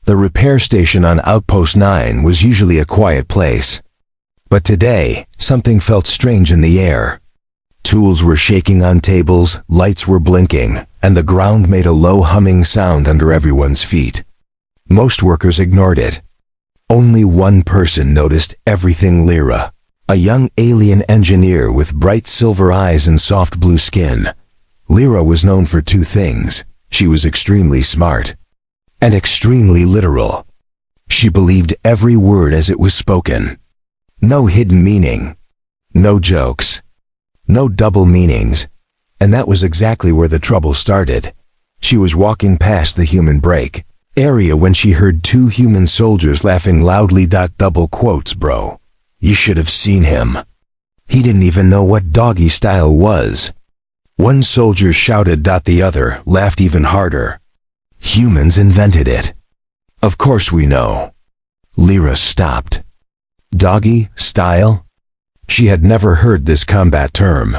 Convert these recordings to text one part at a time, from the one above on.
The repair station on Outpost 9 was usually a quiet place. But today, something felt strange in the air. Tools were shaking on tables, lights were blinking, and the ground made a low humming sound under everyone's feet. Most workers ignored it. Only one person noticed everything: Lyra, a young alien engineer with bright silver eyes and soft blue skin. Lyra was known for two things. She was extremely smart and extremely literal. She believed every word as it was spoken. No hidden meaning. No jokes. No double meanings. And that was exactly where the trouble started. She was walking past the human break area when she heard two human soldiers laughing loudly. Double quotes, bro. You should have seen him. He didn't even know what doggy style was. One soldier shouted. The other laughed even harder. Humans invented it. Of course we know. Lyra stopped. Doggy style? She had never heard this combat term.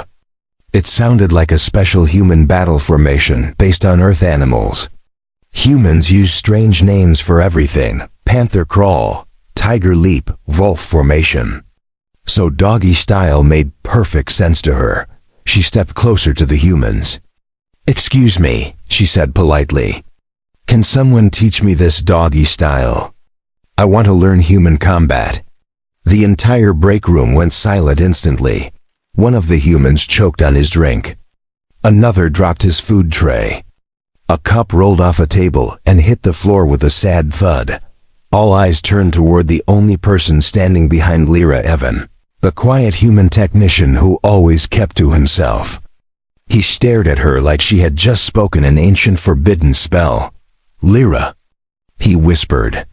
It sounded like a special human battle formation based on Earth animals. Humans use strange names for everything: panther crawl, tiger leap, wolf formation. So doggy style made perfect sense to her. She stepped closer to the humans. "Excuse me," she said politely. "Can someone teach me this doggy style? I want to learn human combat." The entire break room went silent instantly. One of the humans choked on his drink. Another dropped his food tray. A cup rolled off a table and hit the floor with a sad thud. All eyes turned toward the only person standing behind Lyra: Evan, the quiet human technician who always kept to himself. He stared at her like she had just spoken an ancient forbidden spell. "Lyra," he whispered.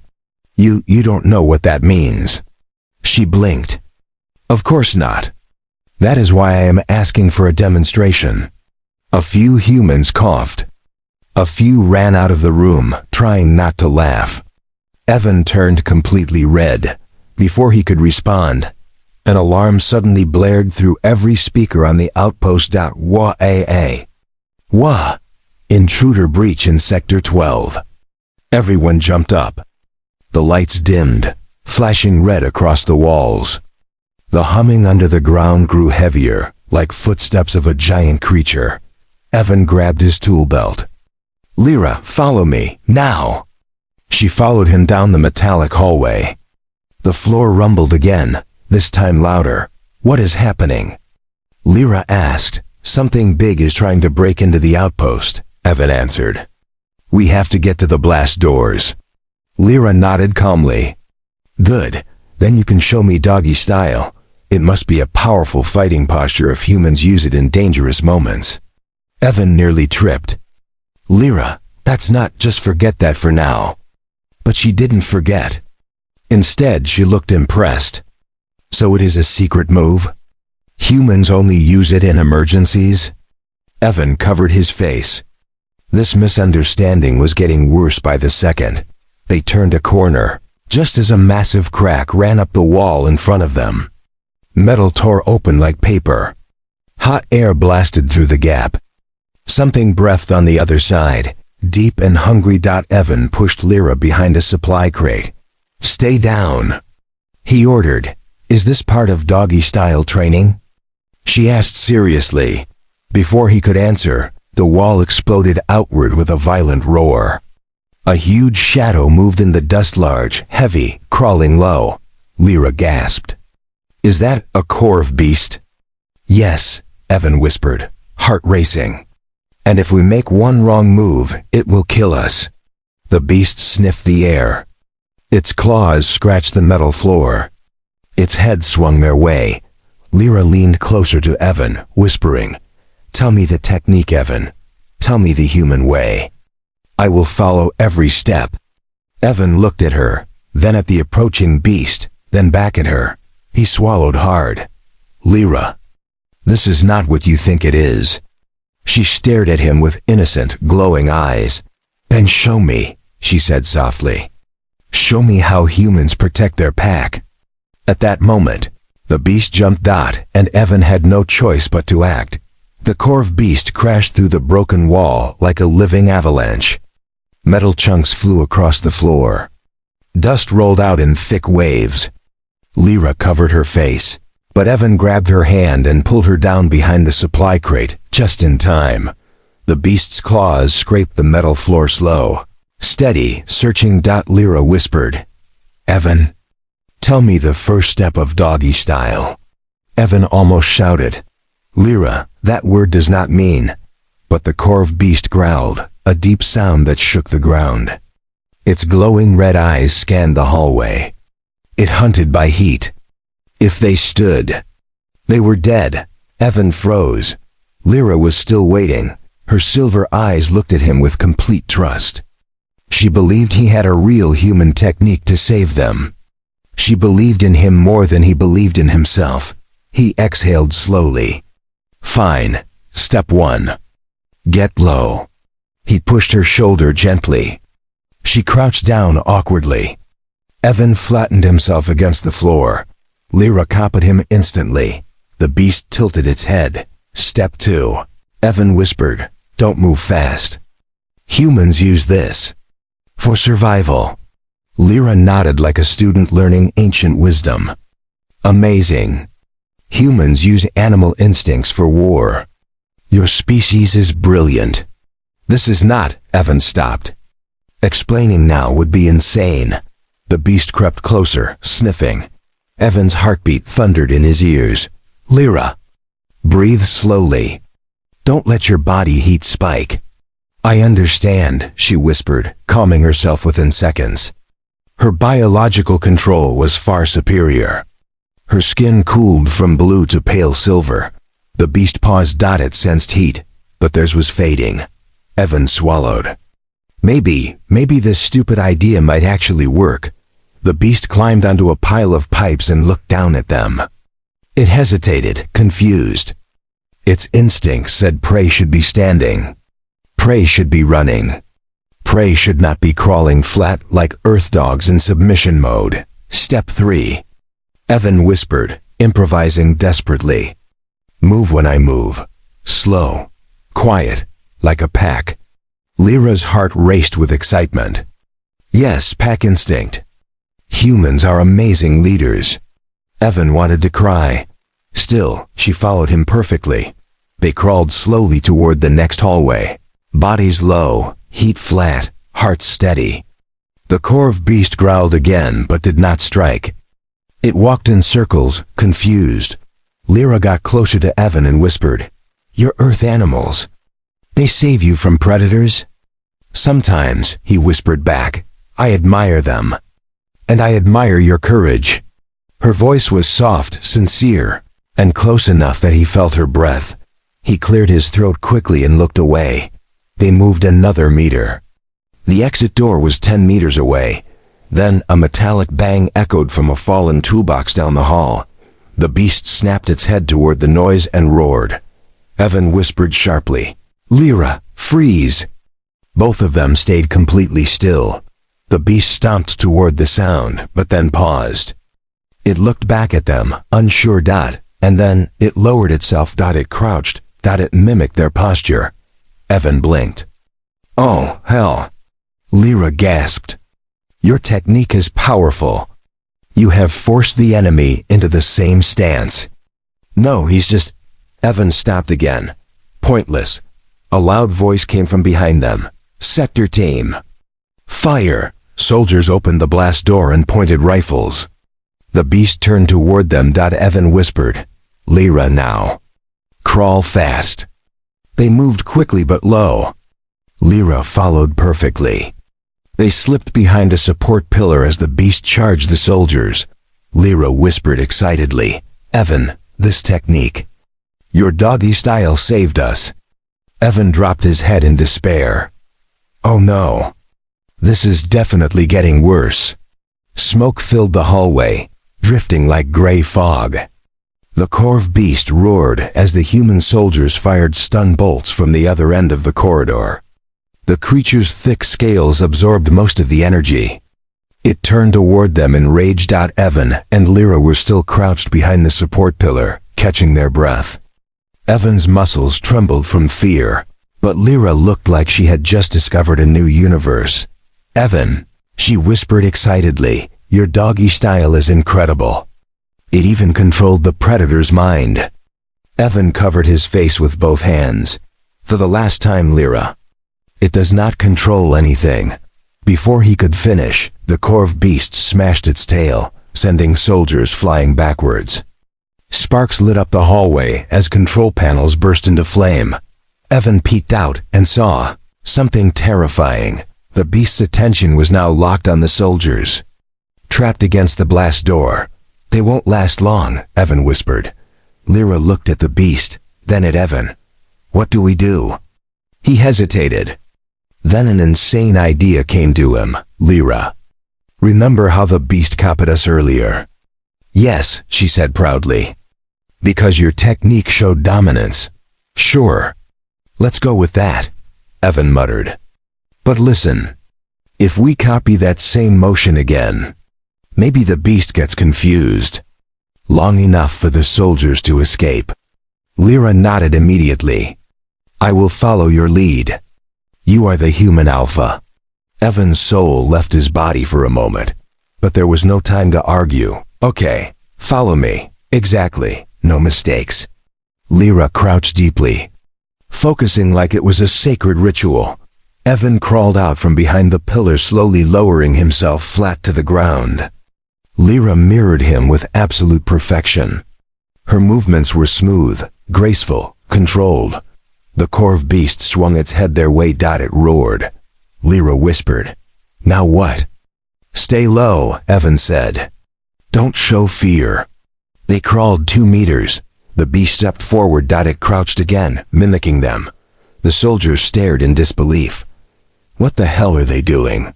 You don't know what that means." She blinked. "Of course not. That is why I am asking for a demonstration." A few humans coughed. A few ran out of the room, trying not to laugh. Evan turned completely red. Before he could respond, an alarm suddenly blared through every speaker on the outpost. WAA. WA! Intruder breach in Sector 12. Everyone jumped up. The lights dimmed, flashing red across the walls. The humming under the ground grew heavier, like footsteps of a giant creature. Evan grabbed his tool belt. "Lyra, follow me, now!" She followed him down the metallic hallway. The floor rumbled again, this time louder. "What is happening?" Lyra asked. "Something big is trying to break into the outpost," Evan answered. "We have to get to the blast doors." Lyra nodded calmly. "Good, then you can show me doggy style. It must be a powerful fighting posture if humans use it in dangerous moments." Evan nearly tripped. "Lyra, that's not, just forget that for now." But she didn't forget. Instead, she looked impressed. "So it is a secret move? Humans only use it in emergencies?" Evan covered his face. This misunderstanding was getting worse by the second. They turned a corner, just as a massive crack ran up the wall in front of them. Metal tore open like paper. Hot air blasted through the gap. Something breathed on the other side, deep and hungry. Evan pushed Lyra behind a supply crate. "Stay down," he ordered. "Is this part of doggy-style training?" She asked seriously. Before he could answer, the wall exploded outward with a violent roar. A huge shadow moved in the dust, large, heavy, crawling low. Lyra gasped. "Is that a Korv Beast?" "Yes," Evan whispered, heart racing. "And if we make one wrong move, it will kill us." The beast sniffed the air. Its claws scratched the metal floor. Its head swung their way. Lyra leaned closer to Evan, whispering, "Tell me the technique, Evan. Tell me the human way. I will follow every step." Evan looked at her, then at the approaching beast, then back at her. He swallowed hard. "Lyra, this is not what you think it is." She stared at him with innocent, glowing eyes. "Then show me," she said softly. "Show me how humans protect their pack." At that moment, the beast jumped, and Evan had no choice but to act. The Korv Beast crashed through the broken wall like a living avalanche. Metal chunks flew across the floor. Dust rolled out in thick waves. Lyra covered her face, but Evan grabbed her hand and pulled her down behind the supply crate, just in time. The beast's claws scraped the metal floor slow. Steady, searching. Lyra whispered, "Evan, tell me the first step of doggy style." Evan almost shouted. "Lyra, that word does not mean." But the Korv beast growled, a deep sound that shook the ground. Its glowing red eyes scanned the hallway. It hunted by heat. If they stood, they were dead. Evan froze. Lyra was still waiting. Her silver eyes looked at him with complete trust. She believed he had a real human technique to save them. She believed in him more than he believed in himself. He exhaled slowly. "Fine. Step 1. Get low." He pushed her shoulder gently. She crouched down awkwardly. Evan flattened himself against the floor. Lyra copied him instantly. The beast tilted its head. "Step 2. Evan whispered, "Don't move fast. Humans use this for survival." Lyra nodded like a student learning ancient wisdom. "Amazing. Humans use animal instincts for war. Your species is brilliant." "This is not." Evan stopped. Explaining now would be insane. The beast crept closer, sniffing. Evan's heartbeat thundered in his ears. "Lyra, breathe slowly. Don't let your body heat spike." "I understand," she whispered, calming herself within seconds. Her biological control was far superior. Her skin cooled from blue to pale silver. The beast paused. It sensed heat, but theirs was fading. Evan swallowed. Maybe this stupid idea might actually work. The beast climbed onto a pile of pipes and looked down at them. It hesitated, confused. Its instincts said prey should be standing. Prey should be running. Prey should not be crawling flat like earth dogs in submission mode. "Step 3. Evan whispered, improvising desperately. "Move when I move. Slow. Quiet. Like a pack." Lyra's heart raced with excitement. Yes, pack instinct. Humans are amazing leaders. Evan wanted to cry. Still, she followed him perfectly. They crawled slowly toward the next hallway. Bodies low, heat flat, hearts steady. The Korv beast growled again but did not strike. It walked in circles, confused. Lyra got closer to Evan and whispered, "You're earth animals. They save you from predators?" "Sometimes," he whispered back. "I admire them. And I admire your courage." Her voice was soft, sincere, and close enough that he felt her breath. He cleared his throat quickly and looked away. They moved another meter. The exit door was 10 meters away. Then a metallic bang echoed from a fallen toolbox down the hall. The beast snapped its head toward the noise and roared. Evan whispered sharply, "Lyra, freeze!" Both of them stayed completely still. The beast stomped toward the sound, but then paused. It looked back at them, unsure. And then it lowered itself. It crouched. It mimicked their posture. Evan blinked. "Oh, hell!" Lyra gasped. "Your technique is powerful. You have forced the enemy into the same stance." "No, he's just..." Evan stopped again. Pointless. A loud voice came from behind them. "Sector team. Fire!" Soldiers opened the blast door and pointed rifles. The beast turned toward them. Evan whispered, "Lyra now. Crawl fast." They moved quickly but low. Lyra followed perfectly. They slipped behind a support pillar as the beast charged the soldiers. Lyra whispered excitedly, "Evan, this technique. Your doggy style saved us." Evan dropped his head in despair. "Oh no. This is definitely getting worse." Smoke filled the hallway, drifting like gray fog. The Korv beast roared as the human soldiers fired stun bolts from the other end of the corridor. The creature's thick scales absorbed most of the energy. It turned toward them in rage. Evan and Lyra were still crouched behind the support pillar, catching their breath. Evan's muscles trembled from fear, But Lyra looked like she had just discovered a new universe. "Evan," she whispered excitedly, "your doggy style is incredible. It even controlled the predator's mind." Evan covered his face with both hands. "For the last time, Lyra. It does not control anything." Before he could finish, the Korv Beast smashed its tail, sending soldiers flying backwards. Sparks lit up the hallway as control panels burst into flame. Evan peeked out and saw something terrifying. The beast's attention was now locked on the soldiers. Trapped against the blast door. "They won't last long," Evan whispered. Lyra looked at the beast, then at Evan. "What do we do?" He hesitated. Then an insane idea came to him. "Lyra, remember how the beast copied us earlier?" "Yes," she said proudly. "Because your technique showed dominance." "Sure. Let's go with that," Evan muttered. "But listen, if we copy that same motion again, maybe the beast gets confused. Long enough for the soldiers to escape." Lyra nodded immediately. "I will follow your lead. You are the human alpha." Evan's soul left his body for a moment, but there was no time to argue. "Okay, follow me. Exactly, no mistakes." Lyra crouched deeply, focusing like it was a sacred ritual. Evan crawled out from behind the pillar, slowly lowering himself flat to the ground. Lyra mirrored him with absolute perfection. Her movements were smooth, graceful, controlled. The Korv Beast swung its head their way. It roared. Lyra whispered, "Now what?" "Stay low," Evan said. "Don't show fear." They crawled 2 meters. The beast stepped forward. It crouched again, mimicking them. The soldiers stared in disbelief. "What the hell are they doing?"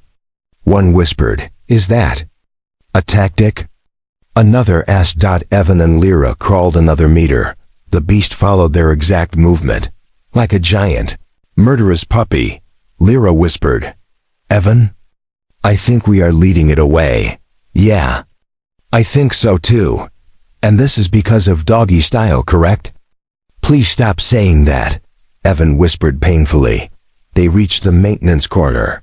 One whispered, "Is that a tactic?" Another asked. Evan and Lyra crawled another meter. The beast followed their exact movement. Like a giant, murderous puppy, Lyra whispered, "Evan, I think we are leading it away." "Yeah, I think so too. And this is because of doggy style, correct?" "Please stop saying that," Evan whispered painfully. They reached the maintenance corner.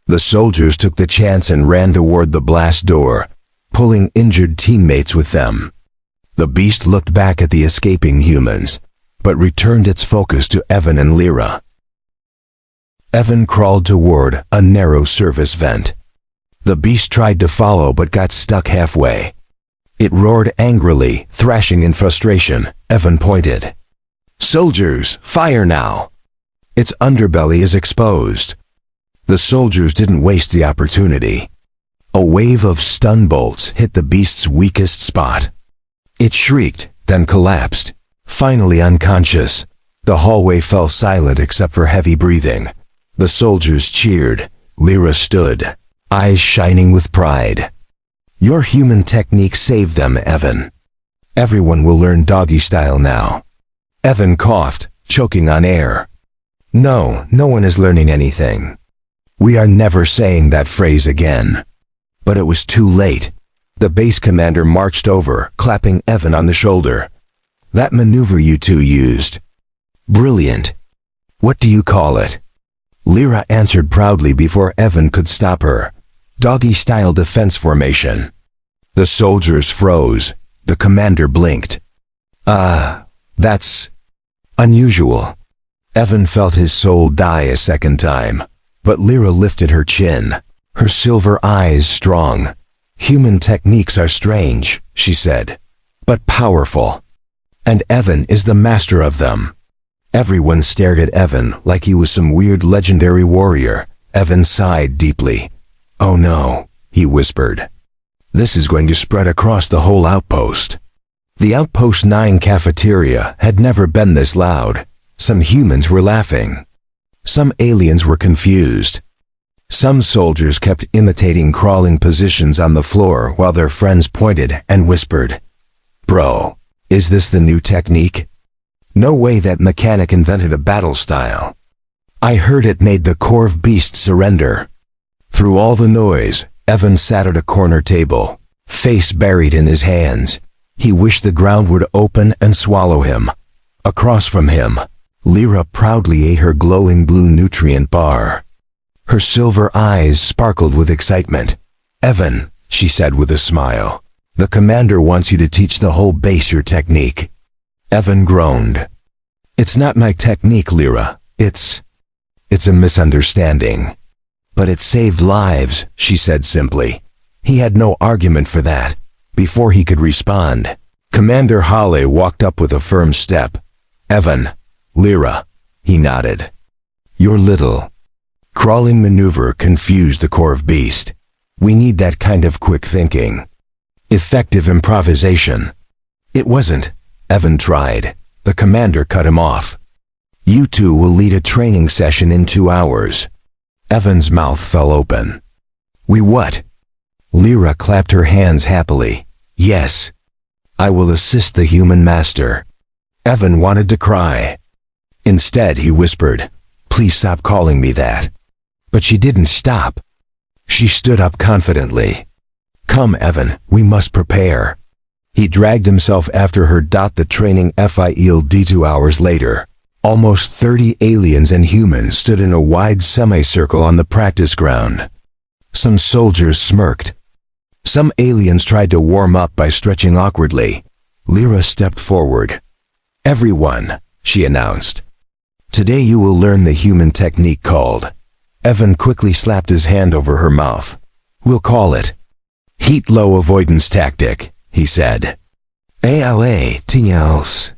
The soldiers took the chance and ran toward the blast door, pulling injured teammates with them. The beast looked back at the escaping humans, but returned its focus to Evan and Lyra. Evan crawled toward a narrow service vent. The beast tried to follow but got stuck halfway. It roared angrily, thrashing in frustration. Evan pointed. "Soldiers, fire now! Its underbelly is exposed." The soldiers didn't waste the opportunity. A wave of stun bolts hit the beast's weakest spot. It shrieked, then collapsed, finally unconscious. The hallway fell silent except for heavy breathing. The soldiers cheered. Lyra stood, eyes shining with pride. "Your human technique saved them, Evan. Everyone will learn doggy style now." Evan coughed, choking on air. No one is learning anything. We are never saying that phrase again." But it was too late. The base commander marched over, clapping Evan on the shoulder. "That maneuver you two used. Brilliant. What do you call it?" Lyra answered proudly before Evan could stop her. "Doggy-style defense formation." The soldiers froze. The commander blinked. That's unusual." Evan felt his soul die a second time, but Lyra lifted her chin, her silver eyes strong. "Human techniques are strange," she said, "but powerful. And Evan is the master of them." Everyone stared at Evan like he was some weird legendary warrior. Evan sighed deeply. "Oh no," he whispered. "This is going to spread across the whole outpost." The Outpost 9 cafeteria had never been this loud. Some humans were laughing. Some aliens were confused. Some soldiers kept imitating crawling positions on the floor while their friends pointed and whispered, "Bro, is this the new technique? No way that mechanic invented a battle style. I heard it made the Korv Beasts surrender." Through all the noise, Evan sat at a corner table, face buried in his hands. He wished the ground would open and swallow him. Across from him, Lyra proudly ate her glowing blue nutrient bar. Her silver eyes sparkled with excitement. "Evan," she said with a smile, "the commander wants you to teach the whole base your technique." Evan groaned. "It's not my technique, Lyra. It's a misunderstanding." "But it saved lives," she said simply. He had no argument for that. Before he could respond, Commander Hale walked up with a firm step. "Evan, Lyra," he nodded. "Your little crawling maneuver confused the Korv Beast. We need that kind of quick thinking. Effective improvisation." "It wasn't," Evan tried. The commander cut him off. "You two will lead a training session in 2 hours." Evan's mouth fell open. "We what?" Lyra clapped her hands happily. "Yes. I will assist the human master." Evan wanted to cry. Instead, he whispered, "Please stop calling me that." But she didn't stop. She stood up confidently. "Come, Evan, we must prepare." He dragged himself after her. The training field 2 hours later. Almost 30 aliens and humans stood in a wide semicircle on the practice ground. Some soldiers smirked. Some aliens tried to warm up by stretching awkwardly. Lyra stepped forward. "Everyone," she announced. "Today you will learn the human technique called..." Evan quickly slapped his hand over her mouth. "We'll call it heat low avoidance tactic," he said. "ALA-TLs."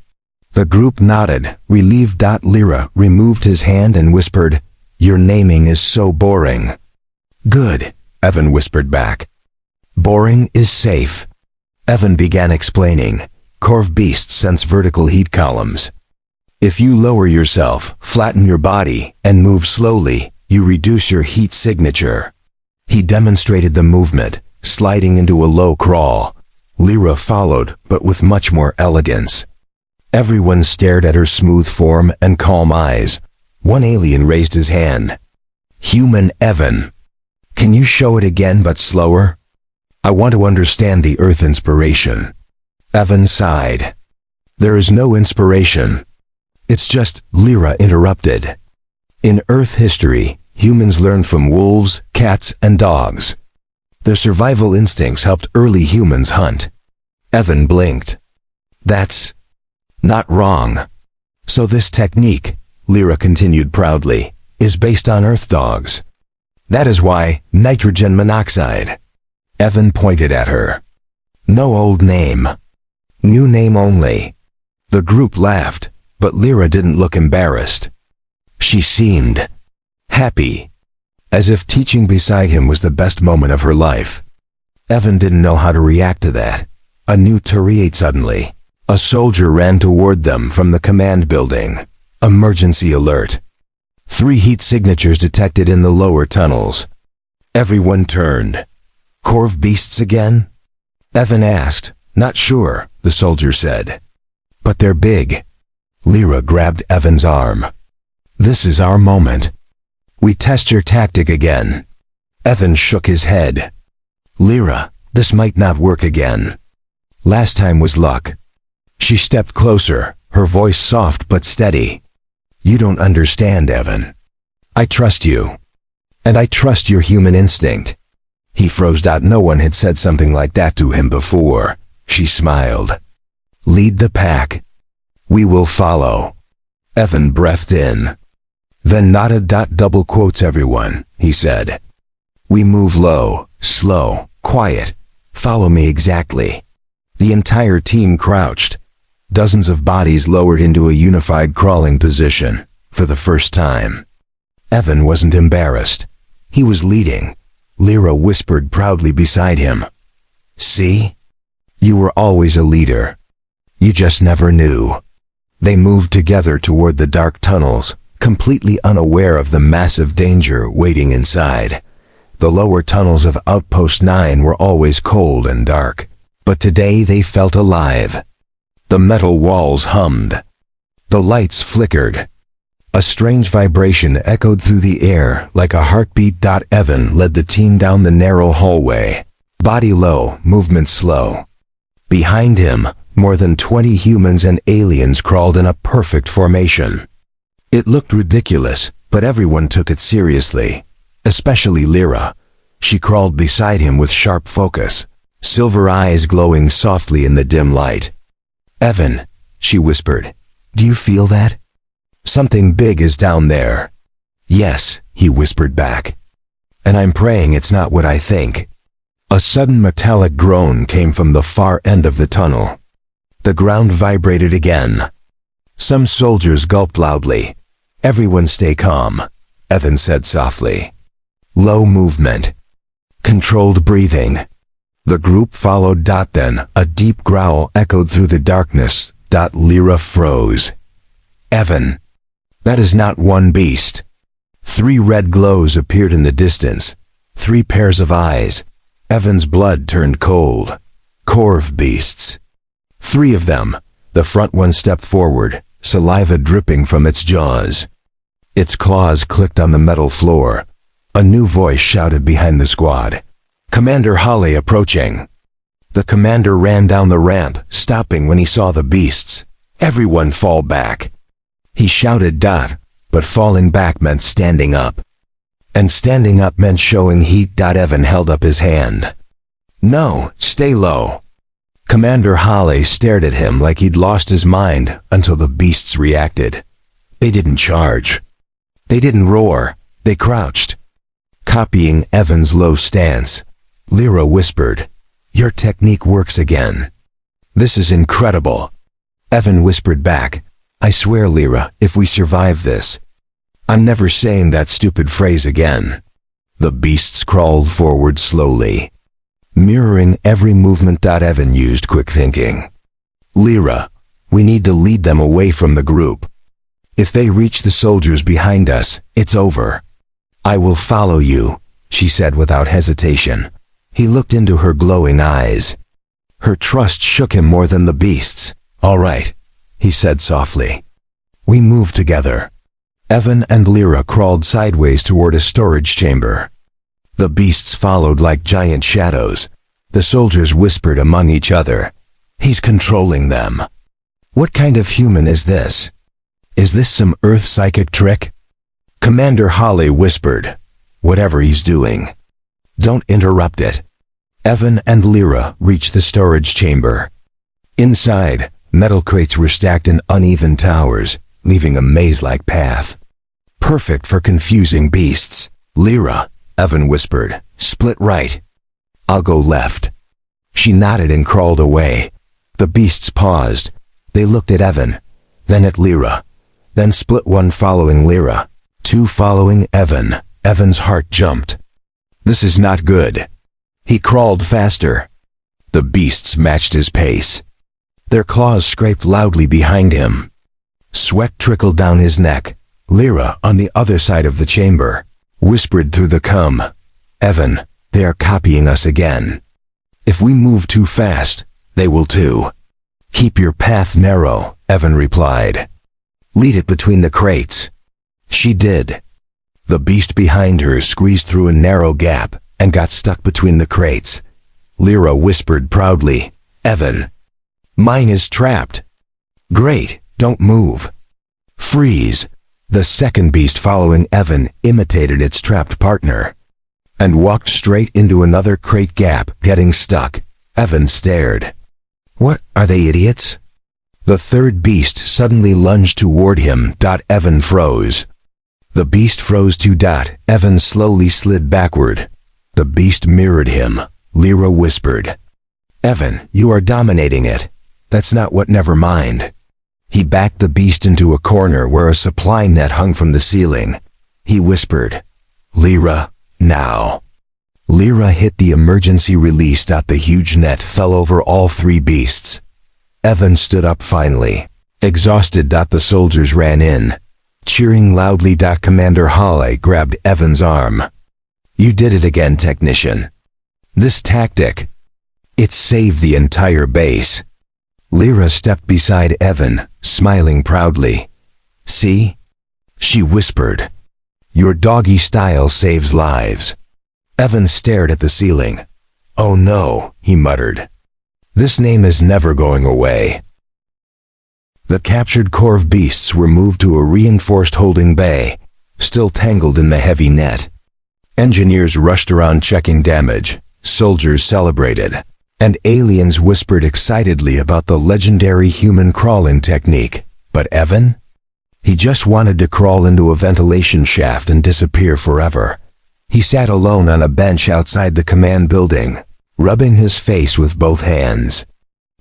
The group nodded, relieved. Lyra removed his hand and whispered, "Your naming is so boring." "Good," Evan whispered back. "Boring is safe." Evan began explaining. Korv Beasts sense vertical heat columns. If you lower yourself, flatten your body, and move slowly, you reduce your heat signature. He demonstrated the movement, sliding into a low crawl. Lyra followed, but with much more elegance. Everyone stared at her smooth form and calm eyes. One alien raised his hand. "Human Evan, can you show it again but slower? I want to understand the Earth inspiration." Evan sighed. "There is no inspiration. It's just," Lyra interrupted. "In Earth history, humans learned from wolves, cats, and dogs. Their survival instincts helped early humans hunt." Evan blinked. "That's not wrong. So this technique," Lyra continued proudly, "is based on Earth dogs. That is why nitrogen monoxide." Evan pointed at her. "No old name. New name only." The group laughed, but Lyra didn't look embarrassed. She seemed happy, as if teaching beside him was the best moment of her life. Evan didn't know how to react to that. A new tirade suddenly. A soldier ran toward them from the command building. Emergency alert. 3 heat signatures detected in the lower tunnels. Everyone turned. "Korv Beasts again?" Evan asked. "Not sure," the soldier said. "But they're big." Lyra grabbed Evan's arm. "This is our moment. We test your tactic again." Evan shook his head. "Lyra, this might not work again. Last time was luck." She stepped closer, her voice soft but steady. "You don't understand, Evan. I trust you. And I trust your human instinct." He froze. No one had said something like that to him before. She smiled. "Lead the pack. We will follow." Evan breathed in. Then nodded. "Double quotes everyone," he said. "We move low, slow, quiet. Follow me exactly." The entire team crouched. Dozens of bodies lowered into a unified crawling position, for the first time. Evan wasn't embarrassed. He was leading. Lyra whispered proudly beside him. "See? You were always a leader. You just never knew." They moved together toward the dark tunnels, completely unaware of the massive danger waiting inside. The lower tunnels of Outpost 9 were always cold and dark, but today they felt alive. The metal walls hummed. The lights flickered. A strange vibration echoed through the air like a heartbeat. Evan led the team down the narrow hallway. Body low, movement slow. Behind him, more than 20 humans and aliens crawled in a perfect formation. It looked ridiculous, but everyone took it seriously. Especially Lyra. She crawled beside him with sharp focus, silver eyes glowing softly in the dim light. "Evan," she whispered, "do you feel that? Something big is down there." "Yes," he whispered back. "And I'm praying it's not what I think." A sudden metallic groan came from the far end of the tunnel. The ground vibrated again. Some soldiers gulped loudly. "Everyone stay calm," Evan said softly. "Low movement. Controlled breathing." The group followed. Then a deep growl echoed through the darkness. Lyra froze. "Evan, that is not one beast." 3 red glows appeared in the distance. 3 pairs of eyes. Evan's blood turned cold. Korv Beasts. 3 of them. The front one stepped forward, saliva dripping from its jaws. Its claws clicked on the metal floor. A new voice shouted behind the squad. "Commander Holly approaching." The commander ran down the ramp, stopping when he saw the beasts. "Everyone fall back." He shouted. But falling back meant standing up. And standing up meant showing heat. Evan held up his hand. "No, stay low." Commander Holly stared at him like he'd lost his mind until the beasts reacted. They didn't charge. They didn't roar. They crouched. Copying Evan's low stance, Lyra whispered, "Your technique works again. This is incredible." Evan whispered back, "I swear, Lyra, if we survive this, I'm never saying that stupid phrase again." The beasts crawled forward slowly, mirroring every movement. Evan used quick thinking. "Lyra, we need to lead them away from the group. If they reach the soldiers behind us, it's over." "I will follow you," she said without hesitation. He looked into her glowing eyes. Her trust shook him more than the beasts. "All right," he said softly. We moved together. Evan and Lyra crawled sideways toward a storage chamber. The beasts followed like giant shadows. The soldiers whispered among each other, "He's controlling them. What kind of human is this? Is this some Earth psychic trick?" Commander Holly whispered, "Whatever he's doing, don't interrupt it." Evan and Lyra reached the storage chamber. Inside, metal crates were stacked in uneven towers, leaving a maze-like path. Perfect for confusing beasts. "Lyra," Evan whispered, "split right." "I'll go left." She nodded and crawled away. The beasts paused. They looked at Evan, then at Lyra, then split, one following Lyra, 2 following Evan. Evan's heart jumped. This is not good. He crawled faster. The beasts matched his pace. Their claws scraped loudly behind him. Sweat trickled down his neck. Lyra, on the other side of the chamber, whispered through the cum, "Evan, they are copying us again. If we move too fast, they will too." "Keep your path narrow," Evan replied. "Lead it between the crates." She did. The beast behind her squeezed through a narrow gap and got stuck between the crates. Lyra whispered proudly, "Evan, mine is trapped." "Great, don't move." "Freeze." The second beast following Evan imitated its trapped partner and walked straight into another crate gap, getting stuck. Evan stared. "What, are they idiots?" The third beast suddenly lunged toward him. Evan froze. The beast froze too. Evan slowly slid backward. The beast mirrored him. Lyra whispered, "Evan, you are dominating it. That's not what, never mind." He backed the beast into a corner where a supply net hung from the ceiling. He whispered, "Lyra, now." Lyra hit the emergency release. The huge net fell over all 3 beasts. Evan stood up finally. Exhausted. The soldiers ran in, cheering loudly. Commander Holly grabbed Evan's arm. "You did it again, technician. This tactic, it saved the entire base." Lyra stepped beside Evan, smiling proudly. "See?" she whispered. "Your doggy style saves lives." Evan stared at the ceiling. "Oh no," he muttered. "This name is never going away." The captured Korv Beasts were moved to a reinforced holding bay, still tangled in the heavy net. Engineers rushed around checking damage, soldiers celebrated, and aliens whispered excitedly about the legendary human crawling technique. But Evan? He just wanted to crawl into a ventilation shaft and disappear forever. He sat alone on a bench outside the command building, rubbing his face with both hands.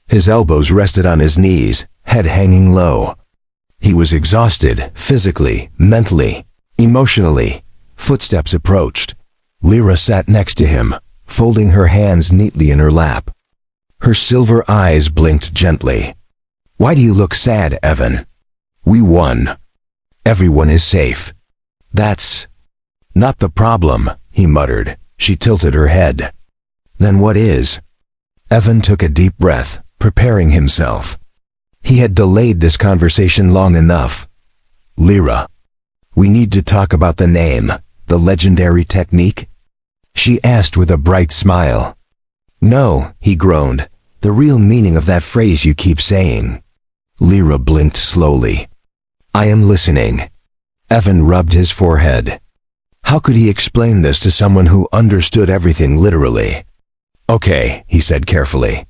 His elbows rested on his knees, head hanging low. He was exhausted, physically, mentally, emotionally. Footsteps approached. Lyra sat next to him, folding her hands neatly in her lap. Her silver eyes blinked gently. "Why do you look sad, Evan? We won. Everyone is safe." "That's not the problem," he muttered. She tilted her head. "Then what is?" Evan took a deep breath, preparing himself. He had delayed this conversation long enough. "Lyra, we need to talk about the name, the legendary technique?" she asked with a bright smile. "No," he groaned. "The real meaning of that phrase you keep saying." Lyra blinked slowly. "I am listening." Evan rubbed his forehead. How could he explain this to someone who understood everything literally? "Okay," he said carefully.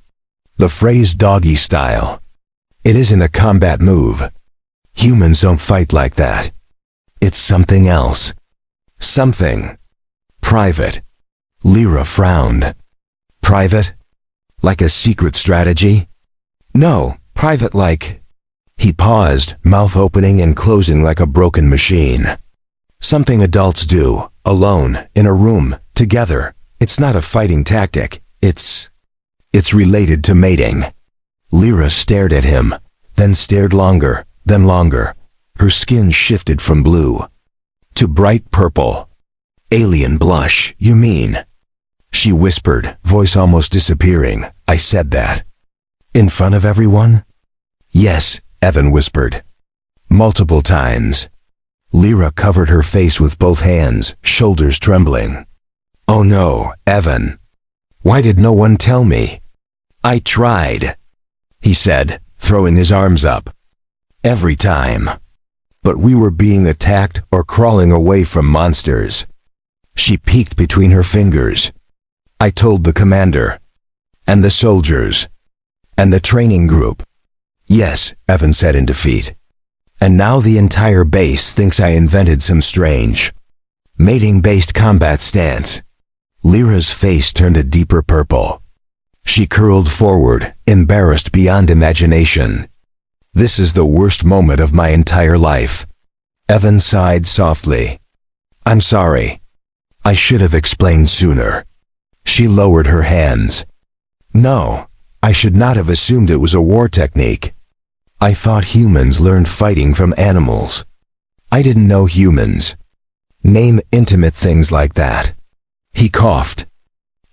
"The phrase doggy style. It isn't a combat move. Humans don't fight like that. It's something else. Something private." Lyra frowned. "Private? Like a secret strategy?" "No, private like..." He paused, mouth opening and closing like a broken machine. "Something adults do, alone, in a room, together. It's not a fighting tactic. It's related to mating." Lyra stared at him, then stared longer, then longer. Her skin shifted from blue to bright purple. "Alien blush, you mean?" she whispered, voice almost disappearing. "I said that. In front of everyone?" "Yes," Evan whispered. "Multiple times." Lyra covered her face with both hands, shoulders trembling. "Oh no, Evan. Why did no one tell me?" "I tried," he said, throwing his arms up. "Every time. But we were being attacked or crawling away from monsters." She peeked between her fingers. "I told the commander. And the soldiers. And the training group." "Yes," Evan said in defeat. "And now the entire base thinks I invented some strange, mating-based combat stance." Lyra's face turned a deeper purple. She curled forward, embarrassed beyond imagination. "This is the worst moment of my entire life." Evan sighed softly. "I'm sorry. I should have explained sooner." She lowered her hands. "No, I should not have assumed it was a war technique. I thought humans learned fighting from animals. I didn't know humans name intimate things like that." He coughed.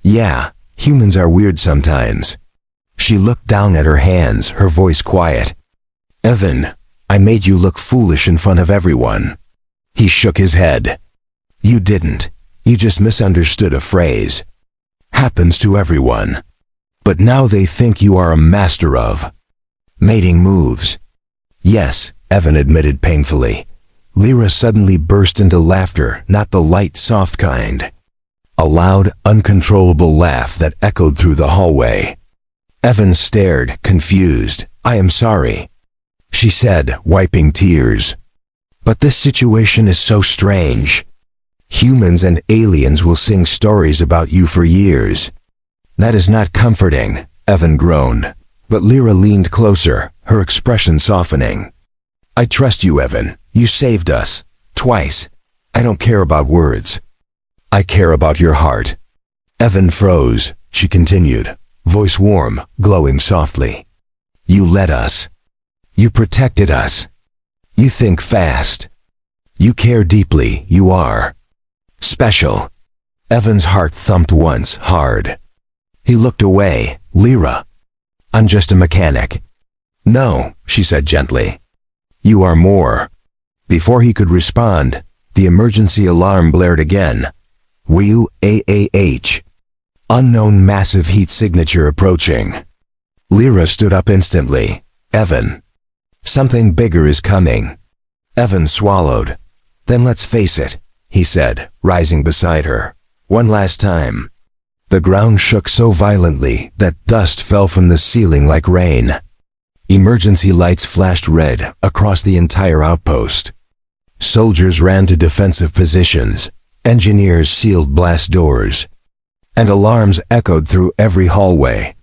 "Yeah, humans are weird sometimes." She looked down at her hands, her voice quiet. "Evan, I made you look foolish in front of everyone." He shook his head. "You didn't. You just misunderstood a phrase. Happens to everyone. But now they think you are a master of mating moves." "Yes," Evan admitted painfully. Lyra suddenly burst into laughter, not the light, soft kind. A loud, uncontrollable laugh that echoed through the hallway. Evan stared, confused. "I am sorry," she said, wiping tears. "But this situation is so strange. Humans and aliens will sing stories about you for years." "That is not comforting," Evan groaned. But Lyra leaned closer, her expression softening. "I trust you, Evan. You saved us. Twice. I don't care about words. I care about your heart." Evan froze. She continued, voice warm, glowing softly. "You led us. You protected us. You think fast. You care deeply. You are special." Evan's heart thumped once, hard. He looked away. "Lyra, I'm just a mechanic." "No," she said gently. "You are more." Before he could respond, the emergency alarm blared again. WUAAH. Unknown massive heat signature approaching. Lyra stood up instantly. "Evan." Something bigger is coming. Evan swallowed. Then let's face it, he said, rising beside her. One last time. The ground shook so violently that dust fell from the ceiling like rain. Emergency lights flashed red across the entire outpost. Soldiers ran to defensive positions. Engineers sealed blast doors. And alarms echoed through every hallway.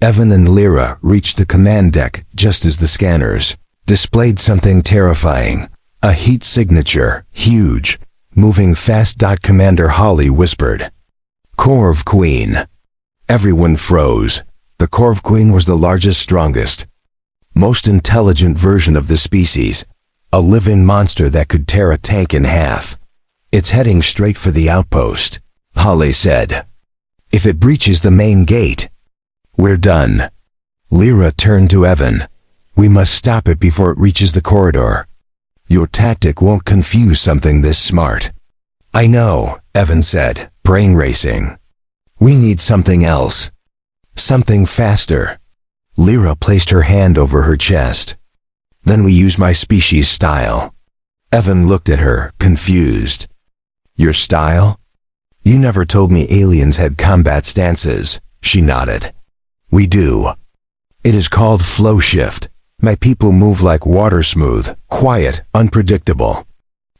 Evan and Lyra reached the command deck just as the scanners displayed something terrifying. A heat signature, huge, moving fast. Commander Holly whispered, "Korv Queen." Everyone froze. The Korv Queen was the largest, strongest, most intelligent version of the species, a living monster that could tear a tank in half. "It's heading straight for the outpost," Holly said. "If it breaches the main gate, we're done." Lyra turned to Evan. "We must stop it before it reaches the corridor. Your tactic won't confuse something this smart." "I know," Evan said, brain racing. "We need something else. Something faster." Lyra placed her hand over her chest. "Then we use my species style." Evan looked at her, confused. "Your style? You never told me aliens had combat stances." She nodded. "We do. It is called flow shift. My people move like water, smooth, quiet, unpredictable.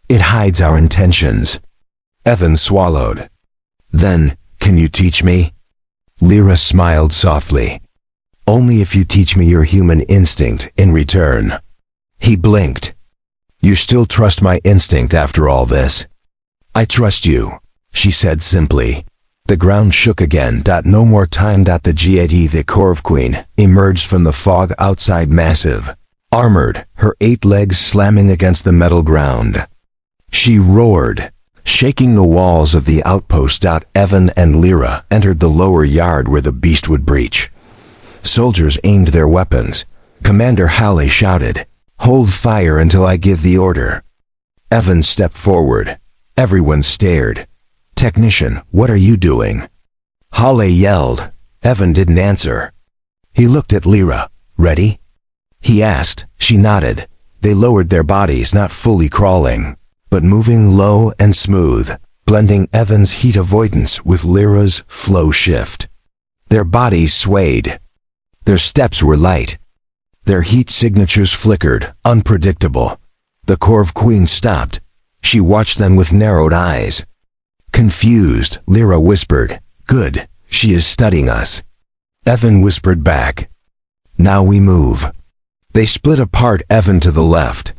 It hides our intentions." Evan swallowed. "Then, can you teach me?" Lyra smiled softly. "Only if you teach me your human instinct in return." He blinked. "You still trust my instinct after all this?" "I trust you," she said simply. The ground shook again. No more time. The GAD, the Korv Queen, emerged from the fog outside, massive, armored, her 8 legs slamming against the metal ground. She roared, shaking the walls of the outpost. Evan and Lyra entered the lower yard where the beast would breach. Soldiers aimed their weapons. Commander Holly shouted, "Hold fire until I give the order." Evan stepped forward. Everyone stared. "Technician, what are you doing?" Holly yelled. Evan didn't answer. He looked at Lyra. "Ready?" he asked. She nodded. They lowered their bodies, not fully crawling, but moving low and smooth, blending Evan's heat avoidance with Lyra's flow shift. Their bodies swayed. Their steps were light. Their heat signatures flickered, unpredictable. The Korv Queen stopped. She watched them with narrowed eyes. Confused, Lyra whispered, "Good, she is studying us." Evan whispered back, "Now we move." They split apart, Evan to the left,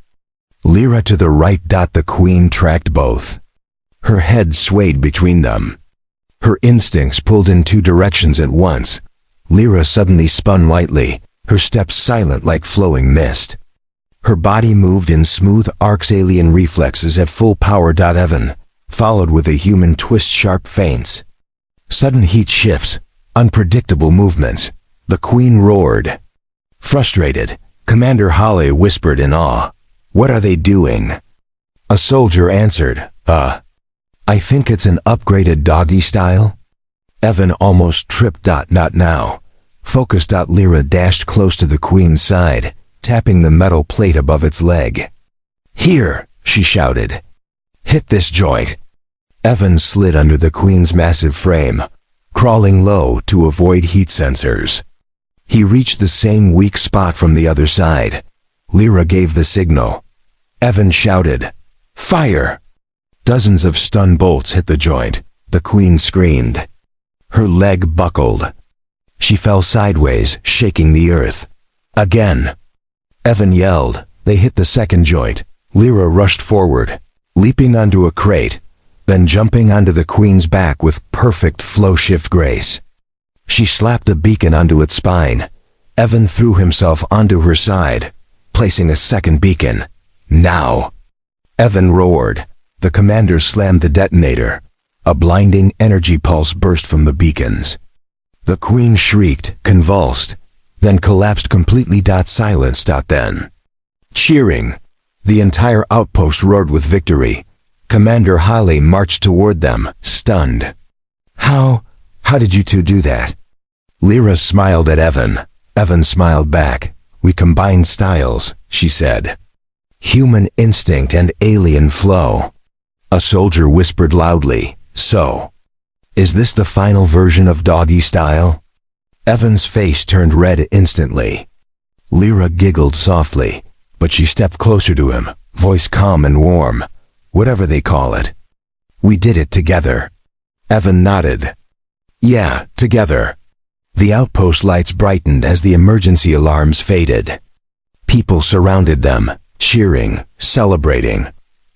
Lyra to the right. The Queen tracked both. Her head swayed between them. Her instincts pulled in 2 directions at once. Lyra suddenly spun lightly, her steps silent like flowing mist. Her body moved in smooth arcs, alien reflexes at full power. Evan followed with a human twist, sharp feints. Sudden heat shifts, unpredictable movements. The Queen roared. Frustrated, Commander Holly whispered in awe, "What are they doing?" A soldier answered, I think it's an upgraded doggy style." Evan almost tripped. Not now. Focus. Lyra dashed close to the Queen's side, tapping the metal plate above its leg. "Here," she shouted. "Hit this joint." Evan slid under the Queen's massive frame, crawling low to avoid heat sensors. He reached the same weak spot from the other side. Lyra gave the signal. Evan shouted, "Fire!" Dozens of stun bolts hit the joint. The Queen screamed. Her leg buckled. She fell sideways, shaking the earth. Again. Evan yelled. They hit the second joint. Lyra rushed forward, leaping onto a crate, then jumping onto the Queen's back with perfect flow shift grace. She slapped a beacon onto its spine. Evan threw himself onto her side, placing a second beacon. "Now!" Evan roared. The commander slammed the detonator. A blinding energy pulse burst from the beacons. The Queen shrieked, convulsed, then collapsed completely. Silence. Then. Cheering. The entire outpost roared with victory. Commander Holly marched toward them, stunned. How did you two do that?" Lyra smiled at Evan. Evan smiled back. We combined styles, she said. Human instinct and alien flow. A soldier whispered loudly, so, is this the final version of doggy style? Evan's face turned red instantly. Lyra giggled softly, but she stepped closer to him, voice calm and warm. Whatever they call it. We did it together. Evan nodded. Yeah, together. The outpost lights brightened as the emergency alarms faded. People surrounded them, cheering, celebrating.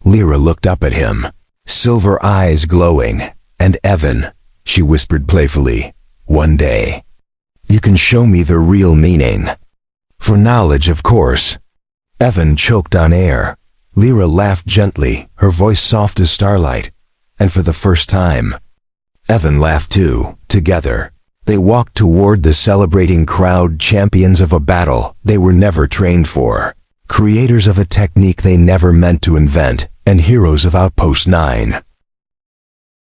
Lyra looked up at him, silver eyes glowing. And Evan, she whispered playfully, one day, you can show me the real meaning. For knowledge, of course. Evan choked on air. Lyra laughed gently, her voice soft as starlight. And for the first time, Evan laughed too, together. They walked toward the celebrating crowd, champions of a battle they were never trained for, creators of a technique they never meant to invent, and heroes of Outpost 9.